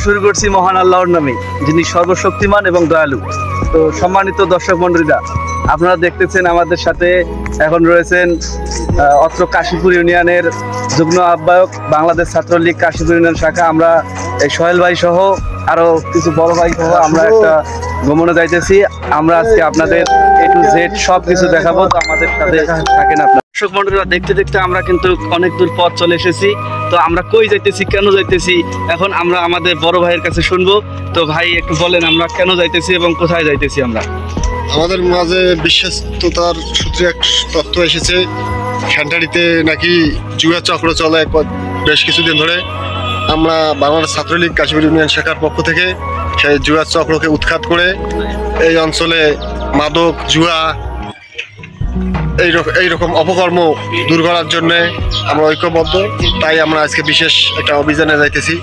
শুরু করছি মহান আল্লাহর নামে, যিনি সর্বশক্তিমান এবং দয়ালু। তো সম্মানিত দর্শক মন্ডলীরা, আপনারা দেখতেছেন আমাদের সাথে এখন রয়েছেন অত্র কাশীপুর ইউনিয়নের যুগ্ম আহ্বায়ক, বাংলাদেশ ছাত্রলীগ কাশীপুর ইউনিয়ন শাখা। আমরা এই সোহেল ভাই সহ আরো কিছু বড় ভাই সহ আমরা একটা ভ্রমণে যাইতেছি। আমরা আজকে আপনাদের A to Z সব কিছু দেখাবো, তো আমাদের সাথে থাকেন আপনারা। দর্শক মন্ডলীরা, দেখতে দেখতে আমরা কিন্তু অনেক দূর পথ চলে এসেছি। তো আমরা কই যাইতেছি, কেন যাইতেছি, এখন আমরা আমাদের বড় ভাইয়ের কাছে শুনবো। তো ভাই একটু বলেন আমরা কেন যাইতেছি এবং কোথায় যাইতেছি? আমরা আমাদের মাঝে বিশ্বস্ততার সূত্রে এক তথ্য এসেছে, খানটাড়িতে নাকি জুয়া চক্র চলে বেশ কিছুদিন ধরে। আমরা বাংলাদেশ ছাত্রলীগ কাশীপুর ইউনিয়ন শাখার পক্ষ থেকে সেই জুয়া চক্রকে উৎখাত করে এই অঞ্চলে মাদক, জুয়া এইরকম অপকর্ম দূর করার জন্য আমরা ঐক্যবদ্ধ। তাই আমরা আজকে বিশেষ একটা অভিযানে যাইতেছি।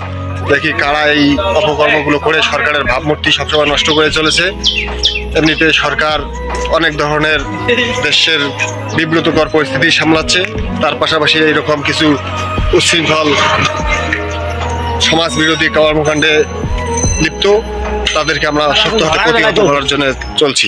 দেখি কারা এই অপকর্মগুলো করে সরকারের ভাবমূর্তি সবসময় নষ্ট করে চলেছে। এমনিতে সরকার অনেক ধরনের দেশের বিব্রতকর পরিস্থিতি সামলাচ্ছে, তার পাশাপাশি এইরকম কিছু উচ্ছৃঙ্খল সমাজ বিরোধী কর্মকাণ্ডে লিপ্ত তাদেরকে আমরা শক্ত হাতে প্রতিহত করার জন্য চলছি।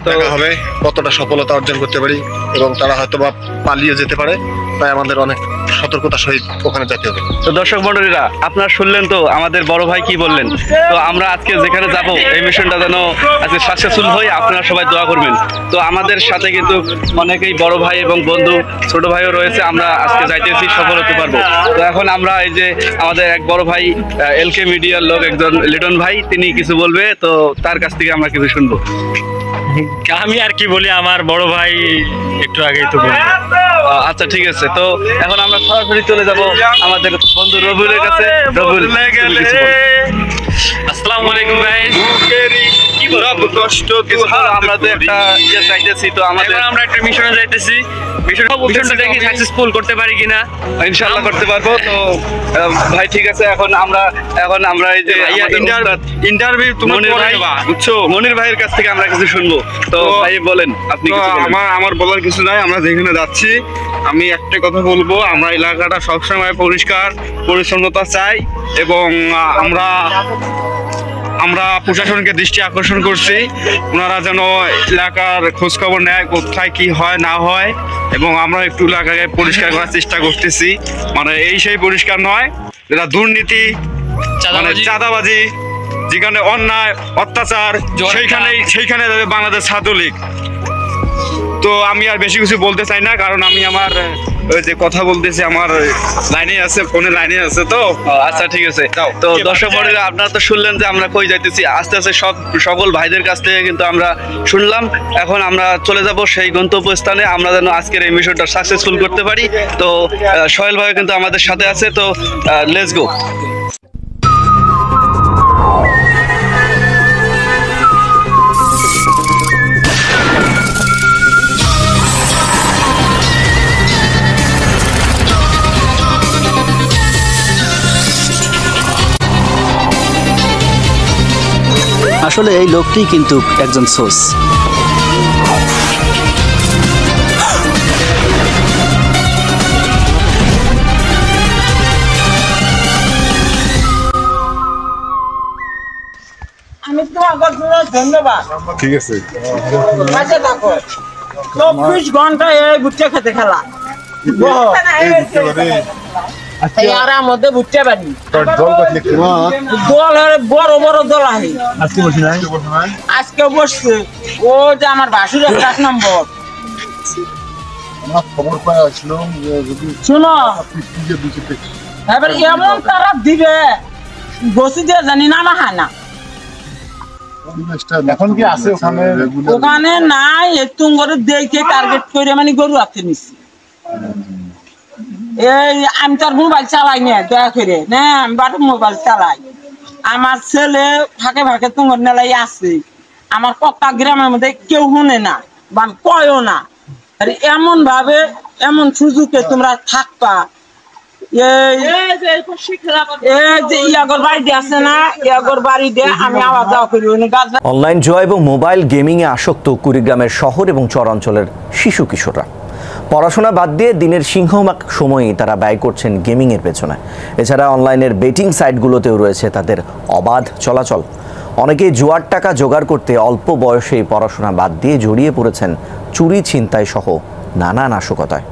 দেখা হবে কতটা সফলতা অর্জন করতে পারি, এবং তারা হয়তো বা পালিয়ে যেতে পারে, তাই আমাদের অনেক সতর্কতার সহিত ওখানে যেতে হবে। তো দর্শক মন্ডলীরা, আপনারা শুনলেন তো আমাদের বড় ভাই কি বললেন। তো আমরা আজকে যেখানে যাব এই মিশনটা যেন আজকে সাকসেসফুল হয়, আপনারা সবাই দোয়া করবেন। তো আমাদের সাথে কিন্তু অনেকেই বড় ভাই এবং বন্ধু, ছোট ভাইও রয়েছে। আমরা আজকে যাইতেছি, সফল হতে পারবো। তো এখন আমরা এই যে আমাদের এক বড় ভাই LK মিডিয়ার লোক একজন লিটন ভাই, তিনি কিছু বলবে, তো তার কাছ থেকে আমরা কিছু শুনবো। আমি আর কি বলি, আমার বড় ভাই একটু আগেই তো বলল। আচ্ছা ঠিক আছে, তো এখন আমরা সরাসরি চলে যাব আমাদের বন্ধু রবিউলের কাছে। রবিউল, আসসালামু আলাইকুম গাইস। কি বলবো, কষ্ট কিছু আমরা তো একটা ইয়ে চাইতেছি, তো আমাদের আমরা একটা মিশনে যাইতেছি। মিশনটা দেখি সাকসেসফুল করতে পারি কিনা। ইনশাআল্লাহ করতে পারবো। তো ভাই ঠিক আছে, এখন আমরা এই যে ইন্টারভিউ তুমি বুঝছো, মনির ভাইয়ের কাছ থেকে আমরা কিছু শুনবো। তো ভাই বলেন আপনি কিছু বলেন। আমার বলার কিছু নাই। আমরা যেখানে যাচ্ছি, আমি একটা কথা বলবো, আমরা এলাকাটা সবসময় পরিষ্কার পরিচ্ছন্নতা চাই, এবং আমরা প্রশাসনকে দৃষ্টি আকর্ষণ করছি, ওনারা যেন এলাকার খোঁজখবর নেয় কোথায় কি হয় না হয়, এবং আমরা একটু এলাকাকে পরিষ্কার করার চেষ্টা করতেছি। মানে এই সেই পরিষ্কার নয়, যেটা দুর্নীতি, মানে চাঁদাবাজি, যেখানে অন্যায় অত্যাচার, সেইখানে যাবে বাংলাদেশ ছাত্রলীগ। তো আমি আর বেশি কিছু বলতে চাই না, কারণ আমি আমার যে কথা বলতেছি আমার লাইনে আছে, ফোনে লাইনে আছে। তো আচ্ছা ঠিক আছে। তো দর্শক মন্ডলীরা, আপনারা তো শুনলেন যে আমরা কই যাইতেছি। আস্তে আস্তে সকল ভাইদের কাছ থেকে কিন্তু আমরা শুনলাম। এখন আমরা চলে যাব সেই গন্তব্যস্থানে, আমরা যেন আজকের এই মিশনটা সাকসেসফুল করতে পারি। তো সোহেল ভাই কিন্তু আমাদের সাথে আছে, তো লেটস গো। আসলে এই লোকটি কিন্তু একজন সোর্স। আমি তোমার ধন্যবাদ। ঠিক আছে, 24 ঘন্টা এই বুট্টা খেতে খেলা মধ্যে বুঝতে পারি। দল বড় বড় দল আছে, আজকে বসছে। ও যে আমার ভাসুর 1 নম্বর, শুনো এবার এমন তারা দিবে বসে দিয়ে জানি না না হয় না। এখন কি আছে ওখানে নাই, একটু করে দেখে টার্গেট করে মানে গরু আপনি নিচ্ছি। এই আমি তার মোবাইল চালাই না, দয়া করে না, আমি বাটু মোবাইল চালাই। আমার ছেলে ফাঁকে ফাঁকে তোমার নেলাই আছে। আমার কক্কা গ্রামের মধ্যে কেউ শুনে না বা কয়ও না। এমন ভাবে এমন সুযোগে তোমরা থাকবা। অনলাইন জুয়া এবং মোবাইল গেমিংয়ে আসক্ত কুড়িগ্রামের শহর এবং চরাঞ্চলের শিশু কিশোররা। পড়াশোনা বাদ দিয়ে দিনের সিংহভাগ সময়ই তারা ব্যয় করছেন গেমিংয়ের পেছনে। এছাড়া অনলাইনের বেটিং সাইটগুলোতেও রয়েছে তাদের অবাধ চলাচল। অনেকেই জুয়ার টাকা জোগাড় করতে অল্প বয়সেই পড়াশোনা বাদ দিয়ে জড়িয়ে পড়েছেন চুরি ছিনতাই সহ নানা নাশকতায়।